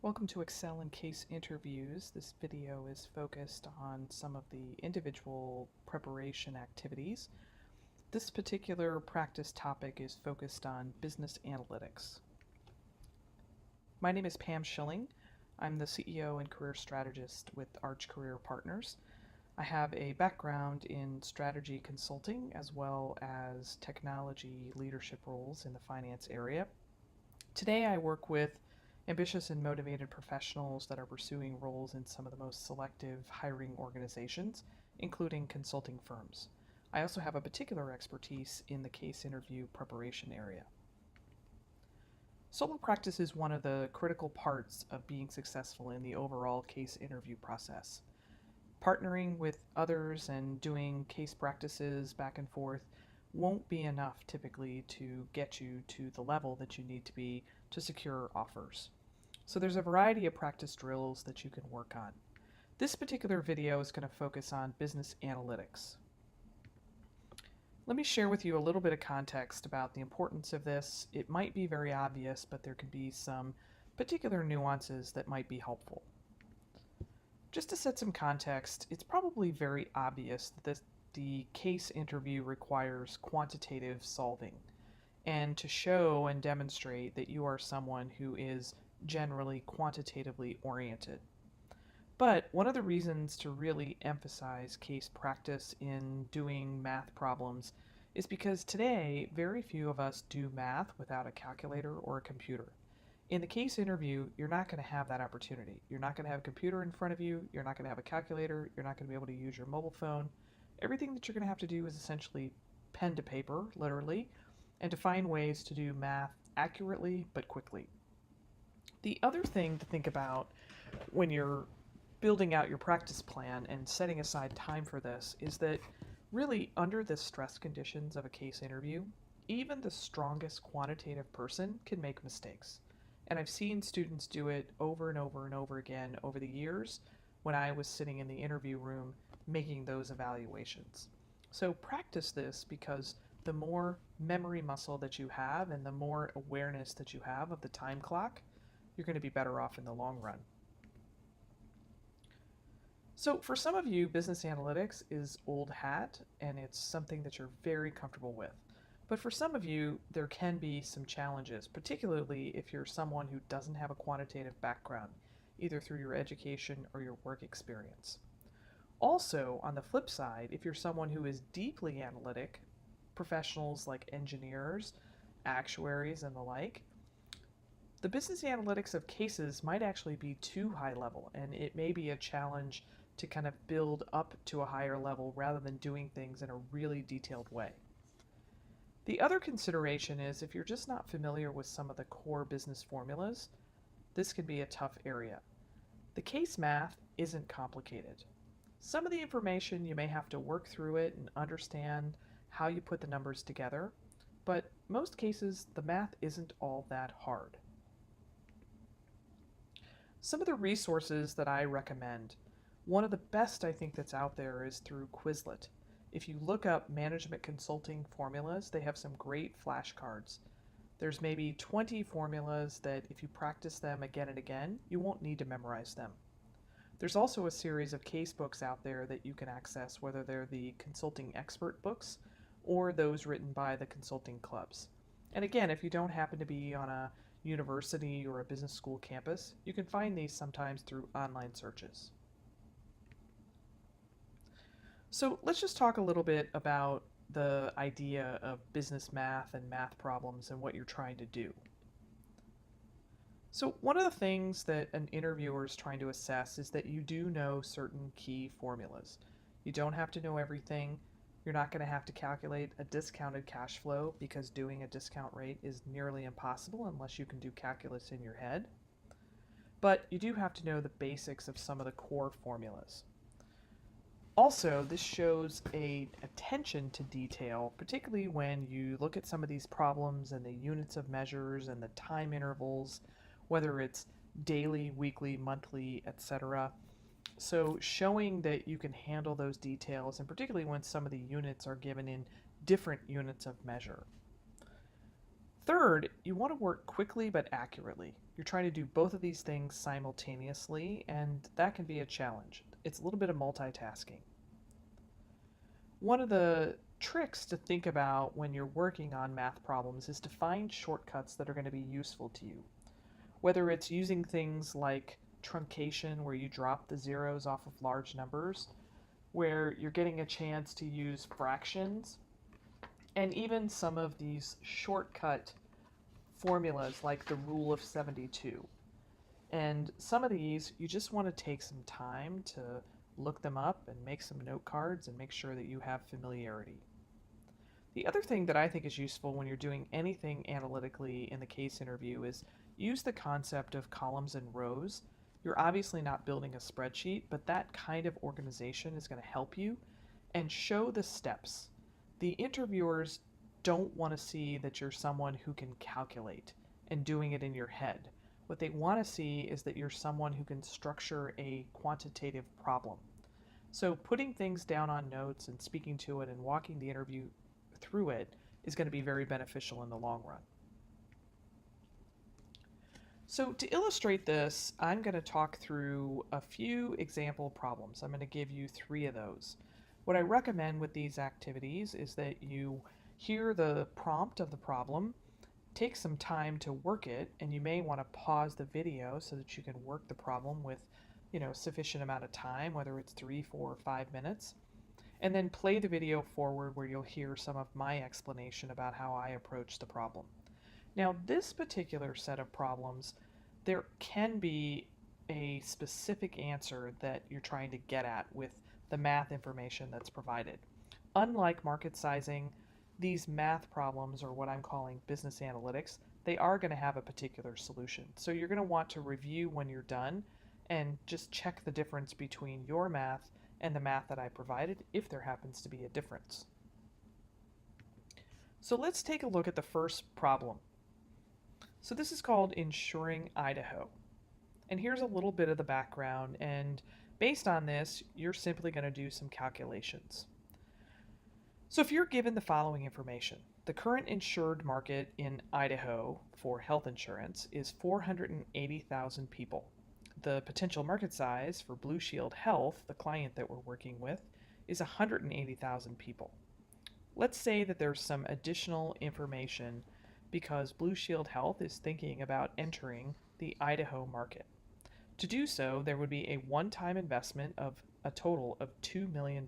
Welcome to Excel in Case Interviews. This video is focused on some of the individual preparation activities. This particular practice topic is focused on business analytics. My name is Pam Schilling. I'm the CEO and career strategist with Arch Career Partners. I have a background in strategy consulting as well as technology leadership roles in the finance area. Today I work with ambitious and motivated professionals that are pursuing roles in some of the most selective hiring organizations, including consulting firms. I also have a particular expertise in the case interview preparation area. Solo practice is one of the critical parts of being successful in the overall case interview process. Partnering with others and doing case practices back and forth won't be enough typically to get you to the level that you need to be to secure offers. So there's a variety of practice drills that you can work on. This particular video is going to focus on business analytics. Let me share with you a little bit of context about the importance of this. It might be very obvious, but there can be some particular nuances that might be helpful. Just to set some context, it's probably very obvious that the case interview requires quantitative solving and to show and demonstrate that you are someone who is generally quantitatively oriented. But one of the reasons to really emphasize case practice in doing math problems is because today very few of us do math without a calculator or a computer. In the case interview, you're not going to have that opportunity. You're not going to have a computer in front of you, you're not going to have a calculator, you're not going to be able to use your mobile phone. Everything that you're going to have to do is essentially pen to paper, literally, and to find ways to do math accurately but quickly. The other thing to think about when you're building out your practice plan and setting aside time for this is that really under the stress conditions of a case interview, even the strongest quantitative person can make mistakes. And I've seen students do it over and over and over again over the years when I was sitting in the interview room making those evaluations. So practice this because the more memory muscle that you have and the more awareness that you have of the time clock, you're going to be better off in the long run. So for some of you, business analytics is old hat and it's something that you're very comfortable with. But for some of you, there can be some challenges, particularly if you're someone who doesn't have a quantitative background, either through your education or your work experience. Also, on the flip side, if you're someone who is deeply analytic, professionals like engineers, actuaries, and the like, the business analytics of cases might actually be too high level, and it may be a challenge to kind of build up to a higher level rather than doing things in a really detailed way. The other consideration is if you're just not familiar with some of the core business formulas, this can be a tough area. The case math isn't complicated. Some of the information you may have to work through it and understand how you put the numbers together, but most cases the math isn't all that hard. Some of the resources that I recommend, one of the best I think that's out there is through Quizlet. If you look up management consulting formulas, they have some great flashcards. There's maybe 20 formulas that if you practice them again and again, you won't need to memorize them. There's also a series of case books out there that you can access, whether they're the consulting expert books or those written by the consulting clubs. And again, if you don't happen to be on a university or a business school campus, you can find these sometimes through online searches. So let's just talk a little bit about the idea of business math and math problems and what you're trying to do. So one of the things that an interviewer is trying to assess is that you do know certain key formulas. You don't have to know everything. You're not going to have to calculate a discounted cash flow because doing a discount rate is nearly impossible unless you can do calculus in your head. But you do have to know the basics of some of the core formulas. Also, this shows an attention to detail, particularly when you look at some of these problems and the units of measures and the time intervals, whether it's daily, weekly, monthly, etc. So showing that you can handle those details, and particularly when some of the units are given in different units of measure. Third, you want to work quickly but accurately. You're trying to do both of these things simultaneously, and that can be a challenge. It's a little bit of multitasking. One of the tricks to think about when you're working on math problems is to find shortcuts that are going to be useful to you. Whether it's using things like truncation, where you drop the zeros off of large numbers, where you're getting a chance to use fractions, and even some of these shortcut formulas like the rule of 72. And some of these, you just want to take some time to look them up and make some note cards and make sure that you have familiarity. The other thing that I think is useful when you're doing anything analytically in the case interview is use the concept of columns and rows. You're obviously not building a spreadsheet, but that kind of organization is going to help you and show the steps. The interviewers don't want to see that you're someone who can calculate and doing it in your head. What they want to see is that you're someone who can structure a quantitative problem. So putting things down on notes and speaking to it and walking the interview through it is going to be very beneficial in the long run. So to illustrate this, I'm going to talk through a few example problems. I'm going to give you 3 of those. What I recommend with these activities is that you hear the prompt of the problem, take some time to work it, and you may want to pause the video so that you can work the problem with, sufficient amount of time, whether it's 3, 4, or 5 minutes, and then play the video forward where you'll hear some of my explanation about how I approach the problem. Now, this particular set of problems, there can be a specific answer that you're trying to get at with the math information that's provided. Unlike market sizing, these math problems, or what I'm calling business analytics, they are going to have a particular solution. So you're going to want to review when you're done and just check the difference between your math and the math that I provided, if there happens to be a difference. So let's take a look at the first problem. So this is called Insuring Idaho. And here's a little bit of the background, and based on this, you're simply going to do some calculations. So if you're given the following information, the current insured market in Idaho for health insurance is 480,000 people. The potential market size for Blue Shield Health, the client that we're working with, is 180,000 people. Let's say that there's some additional information because Blue Shield Health is thinking about entering the Idaho market. To do so, there would be a one-time investment of a total of $2 million.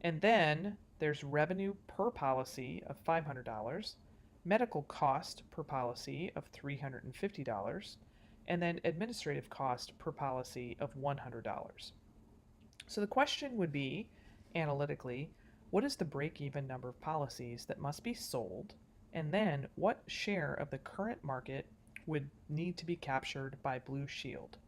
And then there's revenue per policy of $500, medical cost per policy of $350, and then administrative cost per policy of $100. So the question would be, analytically, what is the break-even number of policies that must be sold, and then what share of the current market would need to be captured by Blue Shield?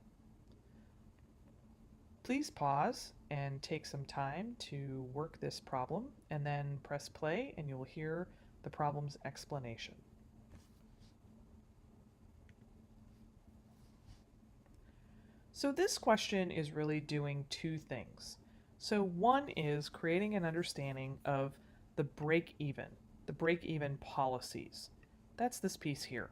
Please pause and take some time to work this problem, and then press play and you'll hear the problem's explanation. So this question is really doing 2 things. So one is creating an understanding of the break-even policies. That's this piece here.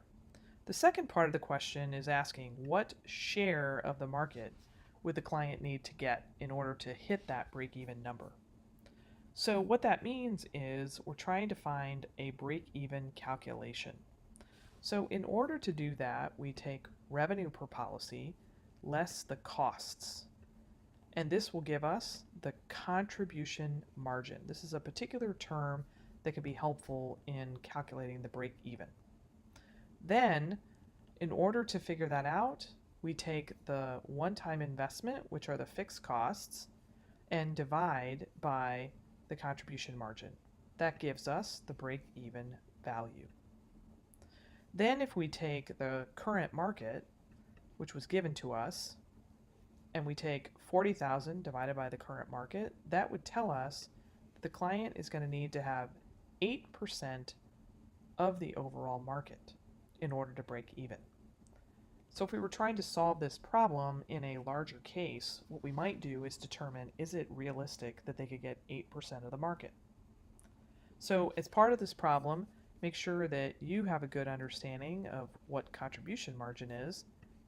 The second part of the question is asking what share of the market would the client need to get in order to hit that break-even number. So what that means is we're trying to find a break-even calculation. So in order to do that, we take revenue per policy less the costs. And this will give us the contribution margin. This is a particular term that can be helpful in calculating the break-even. Then, in order to figure that out, we take the one-time investment, which are the fixed costs, and divide by the contribution margin. That gives us the break-even value. Then if we take the current market, which was given to us, and we take 40,000 divided by the current market, that would tell us that the client is going to need to have 8% of the overall market in order to break even. So if we were trying to solve this problem in a larger case, what we might do is determine, is it realistic that they could get 8% of the market? So as part of this problem, Make sure that you have a good understanding of what contribution margin is,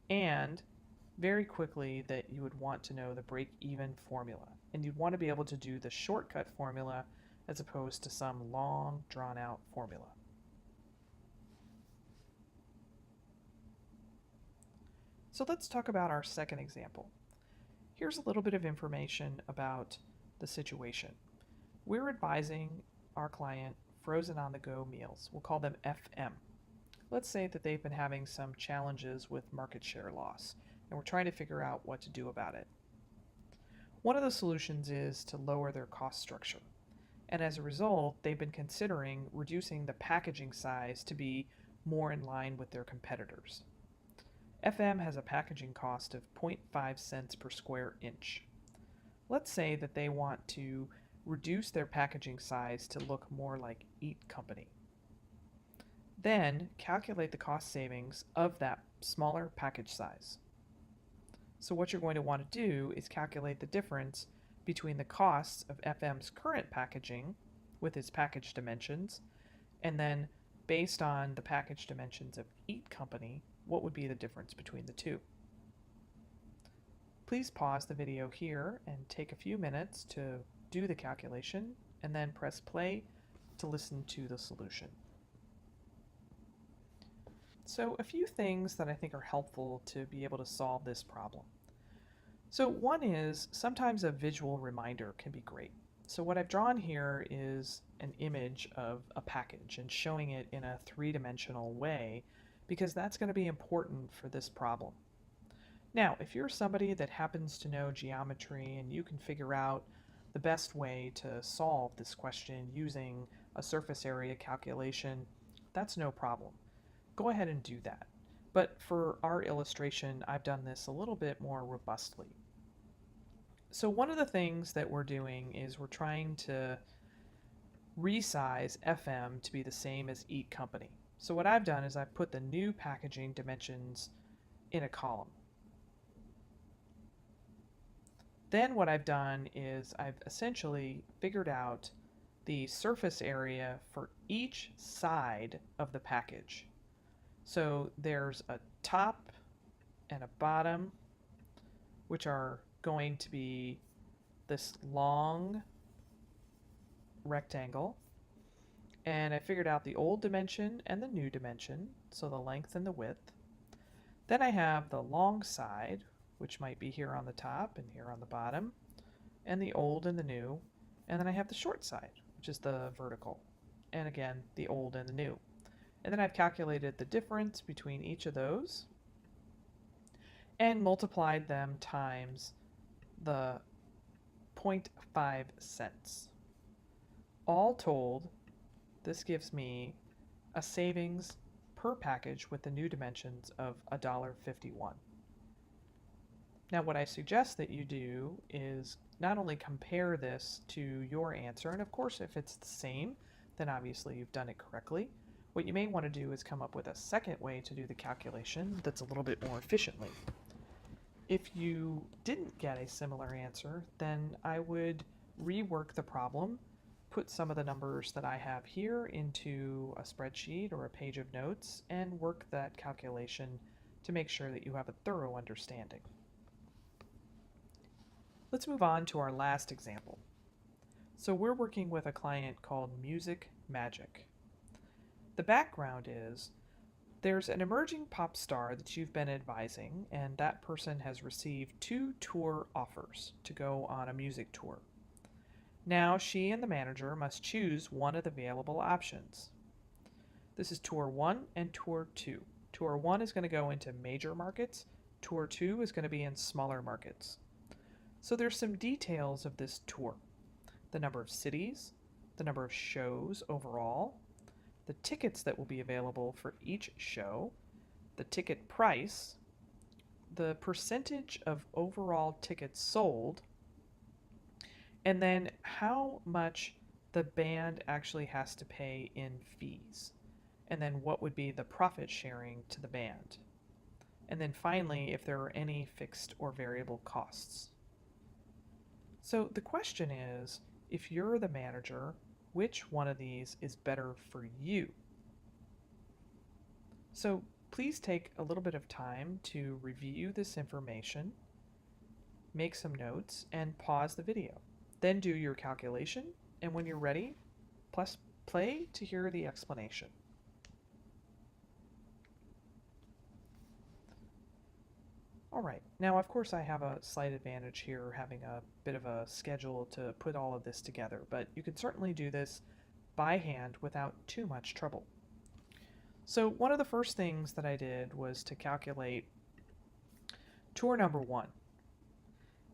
and very quickly that you would want to know the break-even formula. And you'd want to be able to do the shortcut formula as opposed to some long, drawn-out formula. So let's talk about our second example. Here's a little bit of information about the situation. We're advising our client frozen on-the-go meals. We'll call them FM. Let's say that they've been having some challenges with market share loss, and we're trying to figure out what to do about it. One of the solutions is to lower their cost structure, and as a result, they've been considering reducing the packaging size to be more in line with their competitors. FM has a packaging cost of 0.5 cents per square inch. Let's say that they want to reduce their packaging size to look more like Eat Company. Then calculate the cost savings of that smaller package size. So what you're going to want to do is calculate the difference between the costs of FM's current packaging with its package dimensions, and then based on the package dimensions of Eat Company, what would be the difference between the two? Please pause the video here and take a few minutes to do the calculation, and then press play to listen to the solution. So a few things that I think are helpful to be able to solve this problem. So one is sometimes a visual reminder can be great. So what I've drawn here is an image of a package and showing it in a three-dimensional way because that's going to be important for this problem. Now, if you're somebody that happens to know geometry and you can figure out the best way to solve this question using a surface area calculation, that's no problem. Go ahead and do that. But for our illustration, I've done this a little bit more robustly. So one of the things that we're doing is we're trying to resize FM to be the same as Eat Company. So what I've done is I've put the new packaging dimensions in a column. Then what I've done is I've essentially figured out the surface area for each side of the package. So there's a top and a bottom, which are going to be this long rectangle. And I figured out the old dimension and the new dimension, so the length and the width. Then I have the long side, which might be here on the top and here on the bottom, and the old and the new. And then I have the short side, which is the vertical, and again, the old and the new. And then I've calculated the difference between each of those and multiplied them times the 0.5 cents. All told, this gives me a savings per package with the new dimensions of $1.51. Now what I suggest that you do is not only compare this to your answer, and of course if it's the same, then obviously you've done it correctly. What you may want to do is come up with a second way to do the calculation that's a little bit more efficiently. If you didn't get a similar answer, then I would rework the problem, put some of the numbers that I have here into a spreadsheet or a page of notes, and work that calculation to make sure that you have a thorough understanding. Let's move on to our last example. So we're working with a client called Music Magic. The background is there's an emerging pop star that you've been advising, and that person has received 2 tour offers to go on a music tour. Now she and the manager must choose one of the available options. This is Tour 1 and Tour 2. Tour 1 is going to go into major markets. Tour 2 is going to be in smaller markets. So there's some details of this tour. The number of cities, the number of shows overall, the tickets that will be available for each show, the ticket price, the percentage of overall tickets sold, and then how much the band actually has to pay in fees, and then what would be the profit sharing to the band. And then finally, if there are any fixed or variable costs. So the question is, if you're the manager, which one of these is better for you? So please take a little bit of time to review this information, make some notes, and pause the video. Then do your calculation, and when you're ready, press play to hear the explanation. All right, now of course I have a slight advantage here having a bit of a schedule to put all of this together, but you can certainly do this by hand without too much trouble. So one of the first things that I did was to calculate tour number 1.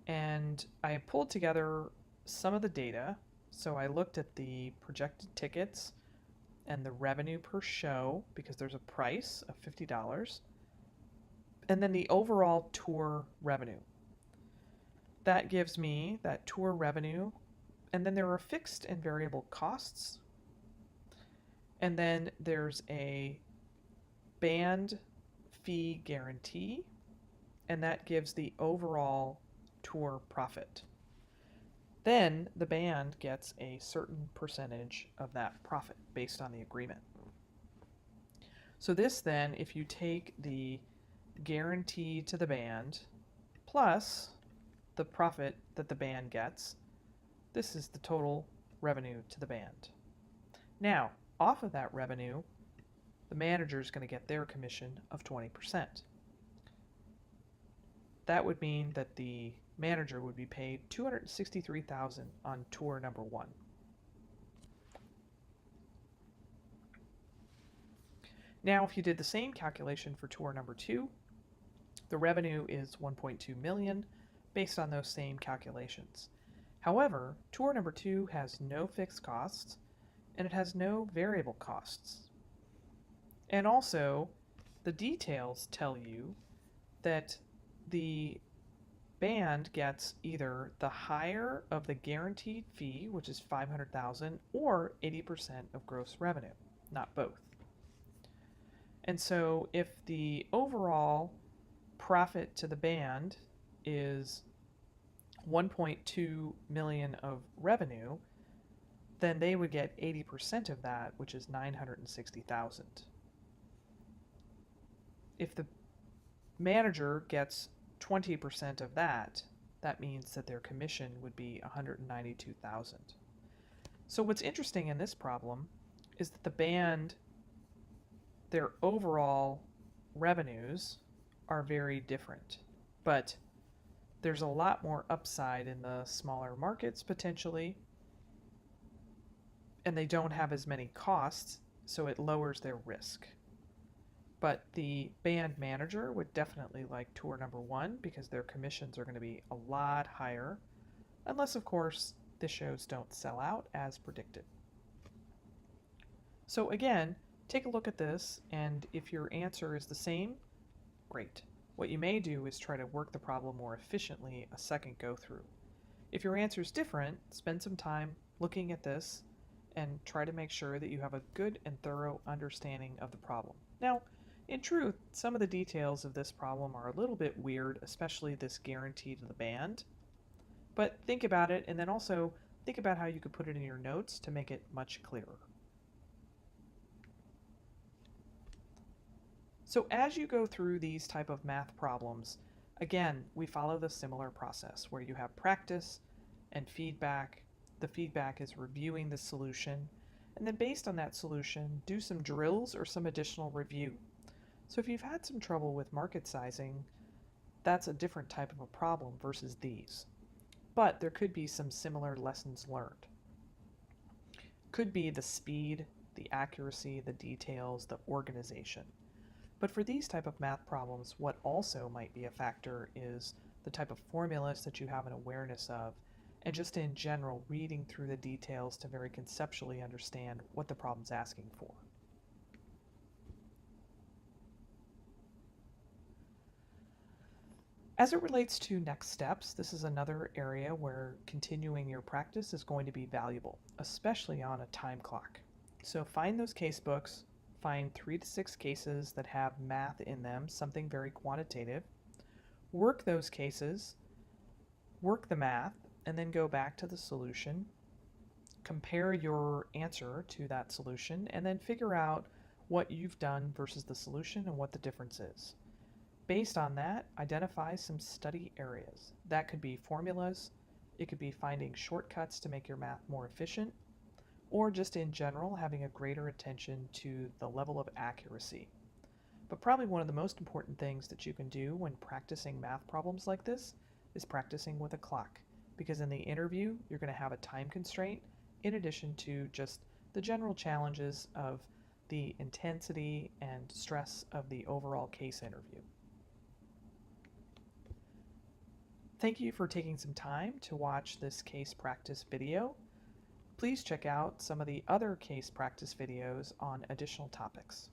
And I pulled together some of the data. So I looked at the projected tickets and the revenue per show because there's a price of $50, and then the overall tour revenue. That gives me that tour revenue, and then there are fixed and variable costs, and then there's a band fee guarantee, and that gives the overall tour profit. Then the band gets a certain percentage of that profit based on the agreement. So this then, if you take the guarantee to the band plus the profit that the band gets, this is the total revenue to the band. Now, off of that revenue, the manager is going to get their commission of 20%. That would mean that the manager would be paid $263,000 on tour number 1. Now, if you did the same calculation for tour number 2, the revenue is $1.2 million based on those same calculations. However, tour number 2 has no fixed costs and it has no variable costs. And also, the details tell you that the band gets either the higher of the guaranteed fee, which is $500,000, or 80% of gross revenue, not both. And so if the overall profit to the band is 1.2 million of revenue, then they would get 80% of that, which is 960,000. If the manager gets 20% of that, that means that their commission would be 192,000. So what's interesting in this problem is that the band, their overall revenues are very different, but there's a lot more upside in the smaller markets potentially, and they don't have as many costs, so it lowers their risk. But the band manager would definitely like tour number 1 because their commissions are going to be a lot higher, unless of course the shows don't sell out as predicted. So again, take a look at this, and if your answer is the same, great. What you may do is try to work the problem more efficiently a second go through. If your answer is different, spend some time looking at this and try to make sure that you have a good and thorough understanding of the problem. Now, in truth, some of the details of this problem are a little bit weird, especially this guarantee to the band. But think about it, and then also think about how you could put it in your notes to make it much clearer. So as you go through these type of math problems, again, we follow the similar process where you have practice and feedback. The feedback is reviewing the solution, and then based on that solution, do some drills or some additional review. So if you've had some trouble with market sizing, that's a different type of a problem versus these. But there could be some similar lessons learned. Could be the speed, the accuracy, the details, the organization. But for these type of math problems, what also might be a factor is the type of formulas that you have an awareness of, and just in general, reading through the details to very conceptually understand what the problem's asking for. As it relates to next steps, this is another area where continuing your practice is going to be valuable, especially on a time clock. So find those case books, find 3 to 6 cases that have math in them, something very quantitative. Work those cases, work the math, and then go back to the solution. Compare your answer to that solution, and then figure out what you've done versus the solution and what the difference is. Based on that, identify some study areas. That could be formulas, it could be finding shortcuts to make your math more efficient, or just in general having a greater attention to the level of accuracy. But probably one of the most important things that you can do when practicing math problems like this is practicing with a clock, because in the interview you're going to have a time constraint in addition to just the general challenges of the intensity and stress of the overall case interview. Thank you for taking some time to watch this case practice video. Please check out some of the other case practice videos on additional topics.